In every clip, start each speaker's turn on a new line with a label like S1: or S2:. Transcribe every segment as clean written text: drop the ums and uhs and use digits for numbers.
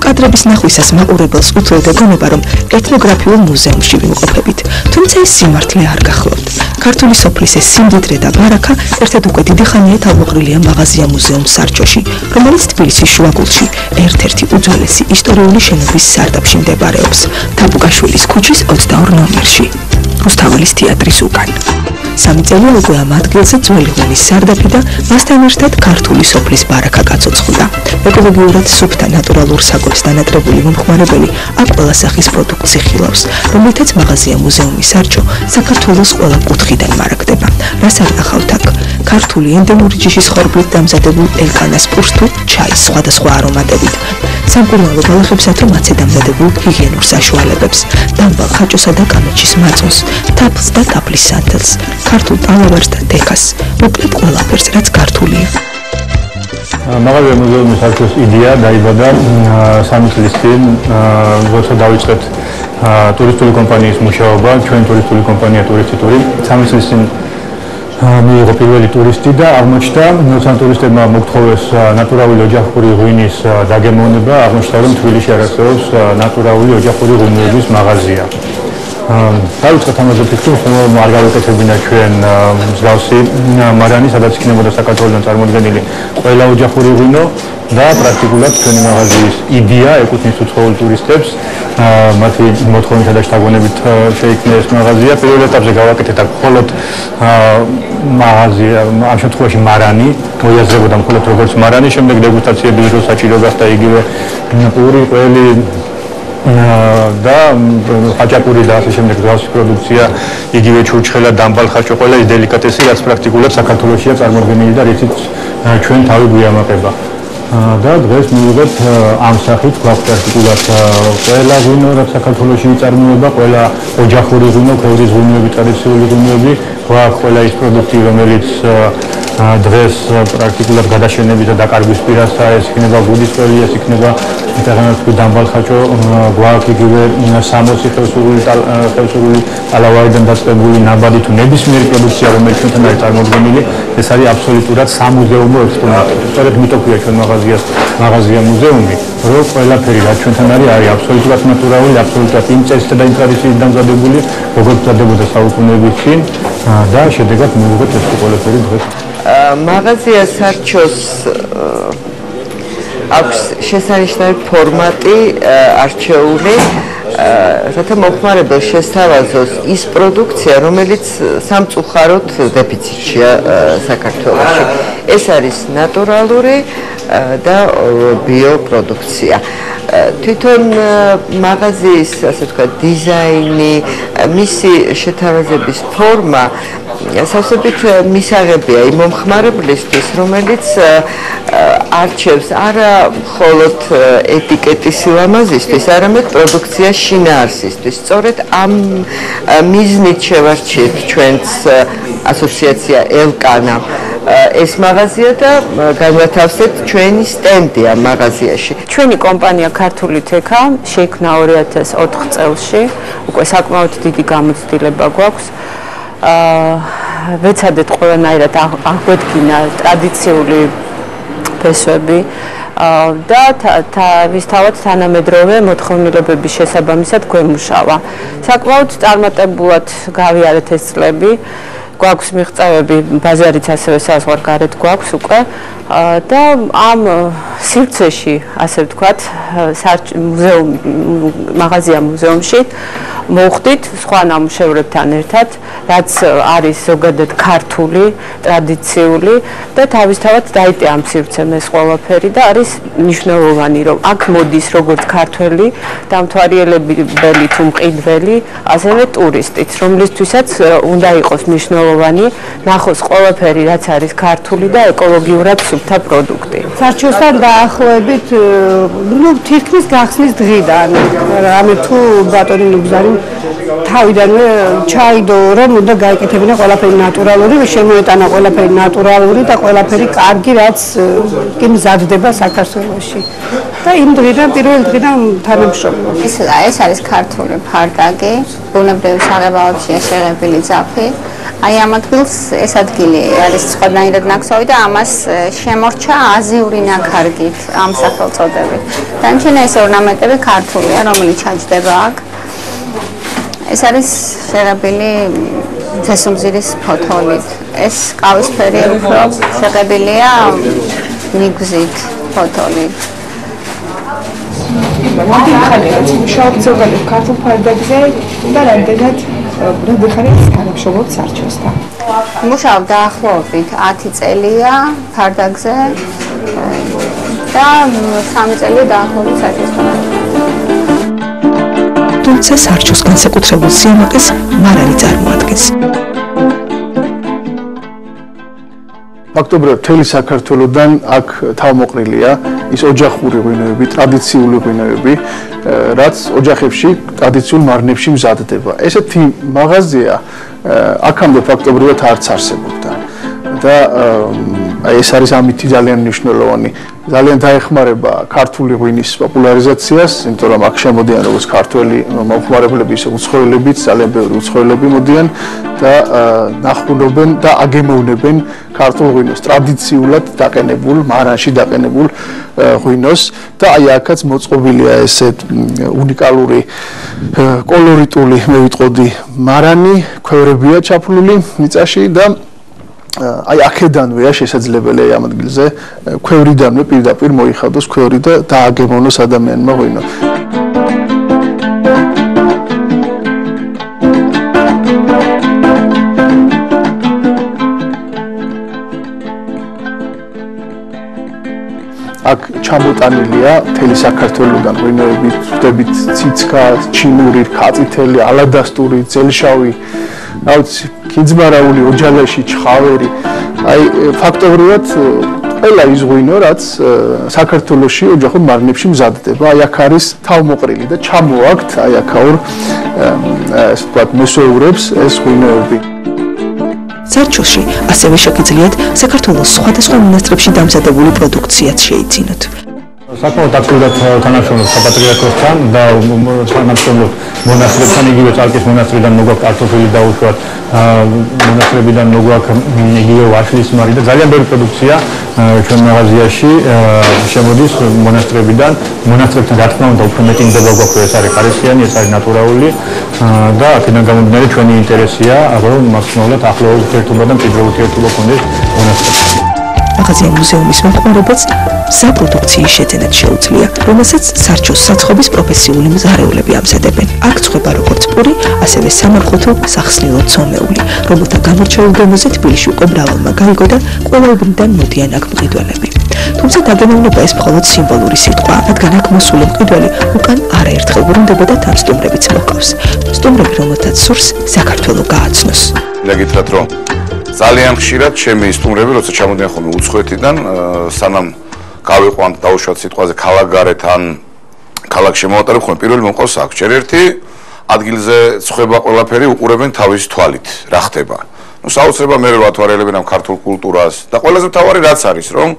S1: კადრების ნახვისას მაყურებელს უთვლოდა გონება, რომ ეთნოგრაფიულ მუზეუმში ვიმყოფებით. თუმცა ეს სიმართლე არ გახლავთ. ქართული სოფლის ეს სიმდიდრე და ბარაქა ერთად უკვე დიდი ხანია თავმოყრილია მაღაზია მუზეუმ სარჩოში, რომელიც თბილისის შუაგულში ერთ-ერთი უძველესი ისტორიული შენობის სარდაფში მდებარეობს, თაბუკაშვილის ქუჩის 22 ნომერში, რუსთაველის თეატრის უკან. 3 წელია უკვე ამ ადგილზე ძველი ღვინის სარდაფი და მასთან ერთად ქართული სოფლის ბარაქა გაცოცხლდა. ეკოლოგიურად სუფთა ნატურალურ საკვებს დანატრებული მომხმარებელი აქ ყველა სახის პროდუქტს იხილავს, რომლითაც მაღაზია მუზეუმი სარჩო საქართველოს ყველა კუთხიდან მარაგდება. რას არ ნახავთ აქ? ქართული ენდემური ჯიშის ხორბლით დამზადებულ ელკანას პურს თუ ჩაის სხვადასხვა არომატებით. სამკურნალო ბალახებსა თუ მათზე დამზადებულ ჰიგიენურ საშუალებებს, დამბალ ხაჭოსა და კამეჩის მაწვანს, თაფლს და თაფლის სანთელს, ქართულ ტალავარს და თექას, მოკლედ ყველაფერს, რაც ქართულია.
S2: მაღაზია მუზეუმის სარჩოს იდეა დაიბადა 3 წლის წინ, როცა დავიწყეთ ტურისტული კომპანიის მუშაობა, ჩვენ ტურისტული კომპანია ტურისტიტური. 3 წლის წინ მიიღო პირველი ტურისტი და აღმოჩნდა, როცა ტურისტებმა მოგთხოვეს ნატურალური ოჯახური ღვინის დაგემოვნება, აღმოჩნდა, რომ თბილისში არსებობს ნატურალური ოჯახური ღვინოების მაღაზია. დავიწყეთ ამაზე ფიქრობ, რომ არ გავაკეთებინა ჩვენ მსგავსი მარანი, სადაც იქნებოდა საქართველოსთან წარმოდგენილი ყველა ოჯახური ღვინო და პრაქტიკულად ჩვენი მაღაზიის იდეა ეკუთვნის უცხოურ ტურისტებს, მათი მოთხოვნითა და შთაგონებით შეიქმნა ეს მაღაზია. პირველ ეტაპზე გავაკეთეთ აქ მხოლოდ მაღაზია, ამ შემთხვევაში მარანი, მოიაზრებოდა მხოლოდ როგორც მარანი, შემდეგ დეგუსტაციების დროს საჭირო გახდა იგივე პური, ყველი და ხაჭაპური და ასე შემდეგ გზავსი პროდუქცია, იგივე ჩურჩხელა, დამბალ ხაჭო, ყველა ის დელიკატესი, რაც პრაქტიკულად საქართველოშია წარმოდგენილი და რითიც ჩვენ თავი გვიამაყება. და დღეს მივიღეთ ამ სახით გვაქვს პრაქტიკულად ყველა ღვინო, რაც საქართველოში იწარმოება, ყველა ოჯახური ღვინო, ქვევრის ღვინოები, ტრადიციული ღვინოები, გვაქვს ყველა ის პროდუქტი, რომელიც დღეს პრაქტიკულად გადაშენების და დაკარგვის პირასაა, ეს იქნება გუდისწველი, ეს იქნება თაღანათქვი დამბალ ხაჭო, გვაქვს იგივე 60 ხევსურული ტალავარიდან დაწყებული ნაბადი თუ ნებისმიერი პროდუქცია, რომელიც ჩვენთან არის წარმოდგენილი, ეს არის აბსოლუტურად სამუზეუმო ექსპონატი. სწორედ მიტომ ქვია ჩვენ მაღაზია მუზეუმი, რომ ყველაფერი რაც ჩვენთან არის აბსოლუტურად ნატურალური, აბსოლუტურად იმ წესით და იმ ტრადიციით დამზადებული, როგორც მზადდებოდა საუკუნეების წინ და შედეგად მივიღეთ ეს ყველაფერი დღეს.
S3: მაღაზია სარჩოს აქვს შესანიშნავი ფორმატი არჩეული, რათა მომხმარებელს შესთავაზოს ის პროდუქცია, რომელიც სამწუხაროდ დეფიციტშია საქართველოში. ეს არის ნატურალური და ბიოპროდუქცია. თვითონ მაღაზიის, ასე ვთქვათ, დიზაინი, მისი შეთავაზების ფორმა სავსებით მისაღებია იმ მომხმარებლისთვის, რომელიც არჩევს არა მხოლოდ ეტიკეტის სილამაზისთვის, არამედ პროდუქციის შინაარსისთვის. სწორედ ამ მიზნით შევარჩიეთ ჩვენს ასოციაცია ელკანა ეს მაღაზია და განვათავსეთ ჩვენი სტენდი ამ მაღაზიაში. ჩვენი კომპანია ქართული თექა შეიქმნა 2004 წელში, უკვე საკმაოდ დიდი გამოცდილება გვაქვს. ვეცადეთ ყველანაირად აღვედგინა ტრადიციული ფესვები და თავისთავად თანამედროვე მოთხოვნილებების შესაბამისად გვემუშავა. საკმაოდ წარმატებულად გავიარეთ ეს წლები. გვაქვს მიღწევები, ბაზარიც ასევე საზღვარგარეთ გვაქვს უკვე და ამ სივრცეში, ასე ვთქვათ, მაღაზია მუზეუმში მოვხდით სხვა ნამუშევრებთან ერთად, რაც არის ზოგადად ქართული, ტრადიციული და თავისთავად დაიტია ამ სივრცემ ეს ყველაფერი და არის მნიშვნელოვანი, რომ აქ მოდის როგორც ქართველი, დამთვალიერებელი თუ მყიდველი, ასევე ტურისტიც, რომლისთვისაც უნდა იყოს მნიშვნელოვანი ნახოს ყველაფერი, რაც არის ქართული და ეკოლოგიურად სუფთა პროდუქტი.
S4: სარჩოსთან დაახლოებით, თითქმის გახსნის დღიდან, რამე თუ ბატონი ნუგზარი თავიდანვე ჩაიდო, რომ უნდა გაიკეთებინა ყველაფერი ნატურალური, შემოეტანა ყველაფერი ნატურალური და ყველაფერი კარგი, რაც კი მზადდება საქართველოში. და იმ დღიდან, პირველ დღიდან თანამშრომლობ.
S5: ეს არის ქართული ფარდაგი, ბუნებრივი საღებავებშია შეღებილი ძაფი. აი ამ ადგილს ეს ადგილი არის სხვადასხვანაირად ნაკსოვი და ამას შემორჩა აზიური ნაქარგით ამ სახელწოდებით. დანარჩენი ეს ორნამენტები ქართულია, რომელიც ჩაჯდება აქ. ეს არის შეღებილი თესუმზირის ფოთოლით. ეს ყავისფერი უფრო შეღებილია ნიგზით ფოთოლით.
S1: მოდი ხალხი მუშაობთ ზოგადად ქართულ ფარდაგზე და რამდენად ხალხი თანამშრომლობთ სარჩოსთან.
S5: მუშაობ დაახლოებით 10 წელია ფარდაგზე და 3 წელი დაახლოებით სარჩოსთან.
S1: თუმცა სარჩოს განსაკუთრებულ სიამაყეს მარანი წარმოადგენს.
S6: ფაქტობრივად მთელი საქართველოდან აქ თავმოყრილია ის ოჯახური ღვინოები, ტრადიციული ღვინოები, რაც ოჯახებში ტრადიციულ მარნებში მზადდება. ესეთი მაღაზია აქამდე ფაქტობრივად არც არსებობდა. და ეს არის ამით ძალიან მნიშვნელოვანი. ძალიან დაეხმარება ქართული ღვინის პოპულარიზაციას, იმიტომ რომ აქ შემოდიან როგორც ქართველი მომხმარებლები, ისე უცხოელებიც, ძალიან ბევრი უცხოელები მოდიან და ნახულობენ და აგემოვნებენ ქართულ ღვინოს, ტრადიციულად დაყენებულ, მარანში დაყენებულ ღვინოს და აი აქაც მოწყობილია ესეთ უნიკალური კოლორიტული, მე ვიტყოდი, მარანი, ქვევრებია ჩაფლული მიწაში და აი აქედანვეა შესაძლებელი ამ ადგილზე ქვევრიდანვე პირდაპირ მოიხადოს ქვევრი და დააგემოვნოს ადამიანმა ღვინო. აქ ჩამოტანილია მთელი საქართველოდან ღვინოები, ვხვდებით ციცქა, ჩინური, ქაწითელი, ალადასტური, ძელშავი, რაც კიძმარაული, ოჯალაში, ჩხავერი. აი ფაქტობრივად ყველა ის ღვინო, რაც საქართველოში ოჯახურ მარნებში მზადდება, აი აქ არის თავმოყრილი და ჩამოაქვთ აი აქაურ ასე ვთქვათ მოსეურებს ეს ღვინოები.
S1: სარჩოში ასევე შეგიძლიათ საქართველოს სხვადასხვა მონასტრებში დამზადებული პროდუქციაც შეიძინოთ.
S2: საკმაოდ აქტიურად თანამშრომლობთ საპატრიარქოსთან და თანამშრომლობთ მონასტრებთან, იგივე წალკის მონასტრიდან მოგვაქვს კარტოფილი და უშუალოდ მონასტრებიდან მოგვაქვს იგივე ვაშლის მარი და ძალიან ბევრი პროდუქცია ჩვენ მაღაზიაში შემოდის მონასტრებიდან. მონასტრებთან რა თქმა უნდა უფრო მეტი ნდობა გვაქვს, ეს არის ხარისხიანი, ეს არის ნატურალური და აქედან გამომდინარე ჩვენი ინტერესია, რომ მაქსიმალურად ახლო ურთიერთობა და მჭიდრო ურთიერთობა გქონდეს მონასტრებთან.
S1: მაღაზია მუზეუმის მომხმარებელს საპროდუქციის შეძენაც შეუძლია, რომელსაც სარჩოს საცხობის პროფესიული მზარეულები ამზადებენ. აქ წვება როგორც პური, ასევე სამარხოთო სახსნელო ცომეული, რომელთა გამორჩეულ დონეზე თბილისში უკვე მრავალმა გაიგო და ყველა უბნიდან მოდიან აქ მყიდველები. თუმცა დაგემოვნება ეს მხოლოდ სიმბოლური სიტყვა, რადგან აქ მოსული მყიდველი უკან არაერთხელ ბრუნდება და თან სტუმრებიც მოყავს. სტუმრები, რომელთაც სურს საქართველო გააცნოს.
S7: გითხრათ რომ ძალიან ხშირად ჩემი სტუმრები, როცა ჩამოდიან ხოლმე უცხოეთიდან, სანამ გავიყვანთ დაუშვათ სიტყვაზე ქალაქგარეთ ან ქალაქში მოვატარებ ხოლმე პირველი მომყავს აქ. ჯერ ერთი ადგილზე ცხება ყველაფერი, უყურებენ თავის თვალით, რა ხდება. ნუ საოცრება მე ვათვალელებენ ამ ქართულ კულტურას და ყველაზე მთავარი რაც არის, რომ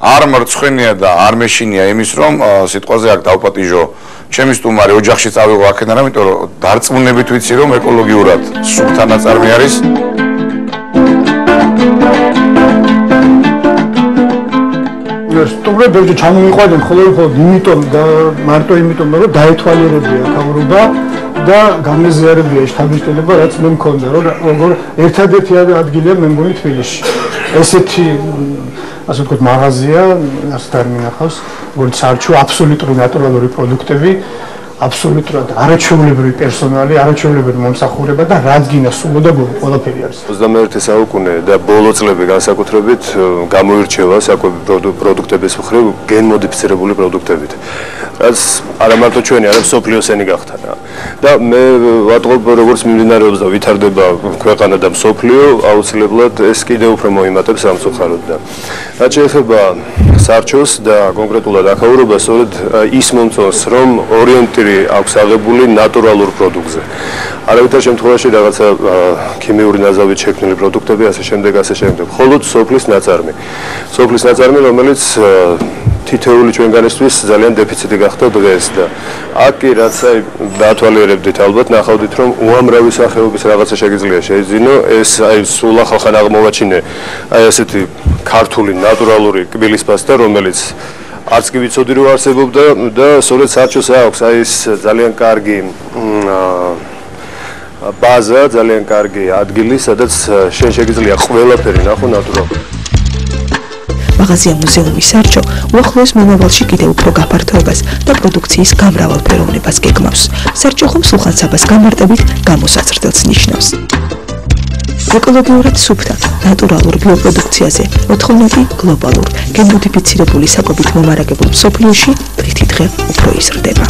S7: არ მრცხვენია და არ მეშინია იმის, რომ სიტყვაზე აქ დავპატიჟო ჩემი სტუმარი ოჯახში წავიღო აქედან, ამიტომ რომ დარწმუნებით ვიცი, რომ ეკოლოგიურად სუფთა ნაწარმი არის.
S6: სტუმრები ჩამოიყვანენ მხოლოდ იმიტომ და მარტო იმიტომ, რომ დაეთვალიერებია თავრობა და გამეზიარებია შთაბეჭდილება, რაც მე მქონდა, რომ როგორ ერთადერთი ადგილია მე მგონი თბილისში. ესეთი ასე ვთქვათ მაღაზია, ასე დამინახავს, როგორც სარჩო, აბსოლუტური ნატურალური პროდუქტები, აბსოლუტურად არაჩვეულებრივი პერსონალი, არაჩვეულებრივი მომსახურება და რადგინა სულოდა ყველაფერი არის.
S8: 21 საუკუნე და ბოლო წლები განსაკუთრებით გამოირჩევა საკვები პროდუქტების მხრივ გენმოდიფიცირებული პროდუქტებით. რაც არა მარტო ჩვენი, არამედ მსოფლიოსენი გახდა. და მე ვატყობ, როგორც მიმდინარეობს და ვითარდება ქვეყანა და მსოფლიო, აუცილებლად ეს კიდევ უფრო მოიმატებს სამწუხაროდ და რაც შეეხება სარჩოს და კონკრეტულად აქაურობას, სწორედ ის მომწონს, რომ ორიენტირი აქვს აღებული ნატურალურ პროდუქტზე. არავითარ შემთხვევაში რაღაცა ქიმიური ნაზავით შექმნილი პროდუქტები, ასე შემდეგ. მხოლოდ სოფლის ნაწარმი. სოფლის ნაწარმი, რომელიც თითოეული ჩვენგანისთვის ძალიან დეფიციტი გახდა დღეს და აქ კი რაც აი დაათვალიერებდით ალბათ ნახავდით რომ უამრავი სახეობის რაღაცა შეგიძლია შეიძინო ეს აი სულ ახალხან აღმოვაჩინე აი ასეთი ქართული ნატურალური კბილის პასტა რომელიც არც კი ვიცოდი რომ არსებობდა და სწორედ საჩოს აქვს აი ეს ძალიან კარგი ბაზა ძალიან კარგი ადგილი სადაც შენ შეგიძლია ყველაფერი ნახო ნატურალურად
S1: მაღაზია მუზეუმის სარჩო უახლოეს მომავალში კიდევ უფრო გაფართოებას და პროდუქციის გამრავალფეროვნებას გეგმავს. სარჩო ხომ სულხან-საბას გამარტებით გამოსაცრდელს ნიშნავს. ეკოლოგიურად სუფთა, ნატურალურ ბიოპროდუქციაზე 90 გლობალურ, გენმოდიფიცირებული საკვებით მომარაგებულ მსოფლიოში დღითიდღე უფრო იზრდება.